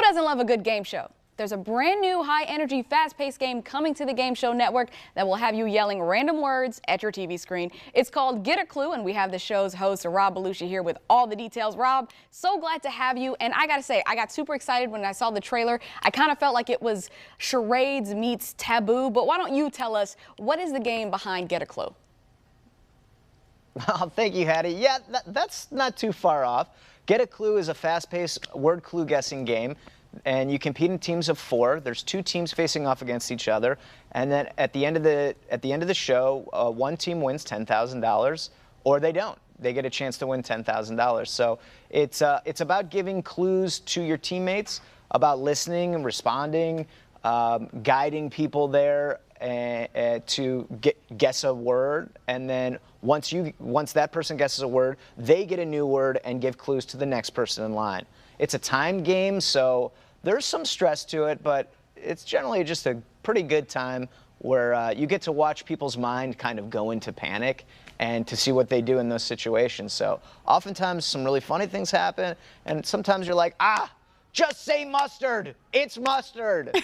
doesn't love a good game show? There's a brand new high-energy, fast-paced game coming to the Game Show Network that will have you yelling random words at your TV screen. It's called Get a Clue, and we have the show's host, Rob BELUSHI, here with all the details. Rob, so glad to have you, and I gotta say, I got super excited when I saw the trailer. I kind of felt like it was charades meets taboo, but why don't you tell us, what is the game behind Get a Clue? Oh, thank you, Hattie. Yeah, that's not too far off. Get a Clue is a fast-paced word clue guessing game, and you compete in teams of 4. There's 2 teams facing off against each other, and then at the end of the show, one team wins $10,000, or they don't. They get a chance to win $10,000. So it's about giving clues to your teammates, about listening and responding, guiding people there to guess a word, and then once that person guesses a word, they get a new word and give clues to the next person in line. It's a timed game, so there's some stress to it, but it's generally just a pretty good time where you get to watch people's mind kind of go into panic and to see what they do in those situations. So oftentimes some really funny things happen, and sometimes you're like, just say mustard. It's mustard.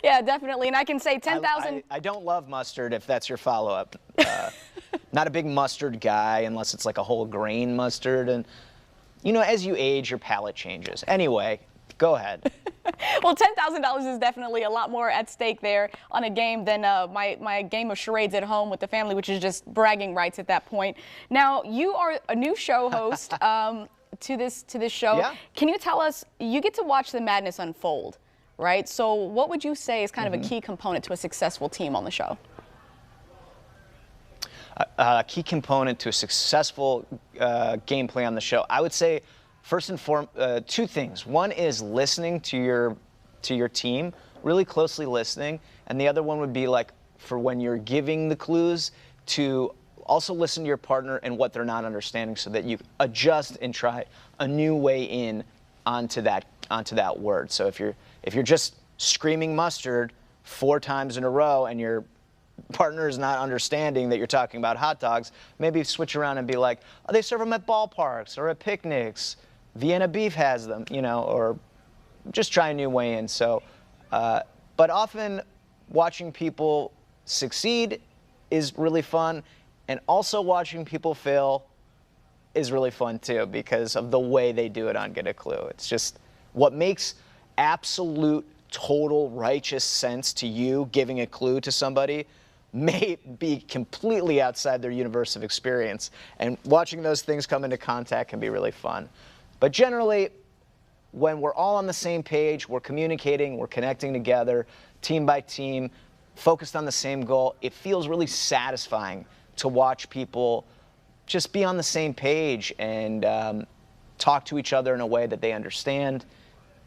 Yeah, definitely. And I can say 10,000. I don't love mustard, if that's your follow-up. Not a big mustard guy unless it's like a whole grain mustard. And, you know, as you age, your palate changes. Anyway, go ahead. Well, $10,000 is definitely a lot more at stake there on a game than my game of charades at home with the family, which is just bragging rights at that point. Now, you are a new show host to this show. Yeah. Can you tell us, you get to watch the madness unfold, right? So what would you say is kind of a key component to a successful team on the show? A key component to a successful gameplay on the show, I would say, first and foremost, 2 things. One is listening to your team, really closely listening, and the other one would be like for when you're giving the clues to also listen to your partner and what they're not understanding, so that you adjust and try a new way in onto that word. So if you're just screaming mustard 4 times in a row and your partner is not understanding that you're talking about hot dogs, maybe switch around and be like, oh, they serve them at ballparks or at picnics. Vienna Beef has them, you know, or just try a new way in. So, but often watching people succeed is really fun, and also watching people fail is really fun too, because of the way they do it on Get a Clue. It's just what makes absolute, total, righteous sense to you giving a clue to somebody may be completely outside their universe of experience, and watching those things come into contact can be really fun. But generally, when we're all on the same page, we're communicating, we're connecting together, team by team, focused on the same goal, it feels really satisfying to watch people just be on the same page and talk to each other in a way that they understand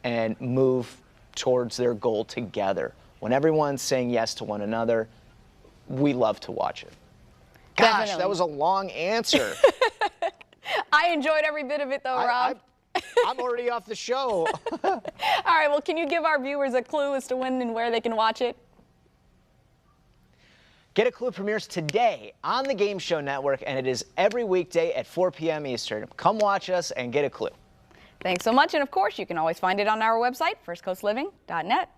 and move towards their goal together. When everyone's saying yes to one another, we love to watch it. Gosh, Definitely. That was a long answer. I enjoyed every bit of it, though, Rob. I'm already off the show. All right, well, can you give our viewers a clue as to when and where they can watch it? Get a Clue premieres today on the Game Show Network, and it is every weekday at 4 p.m. Eastern. Come watch us and get a clue. Thanks so much, and of course, you can always find it on our website, firstcoastliving.net.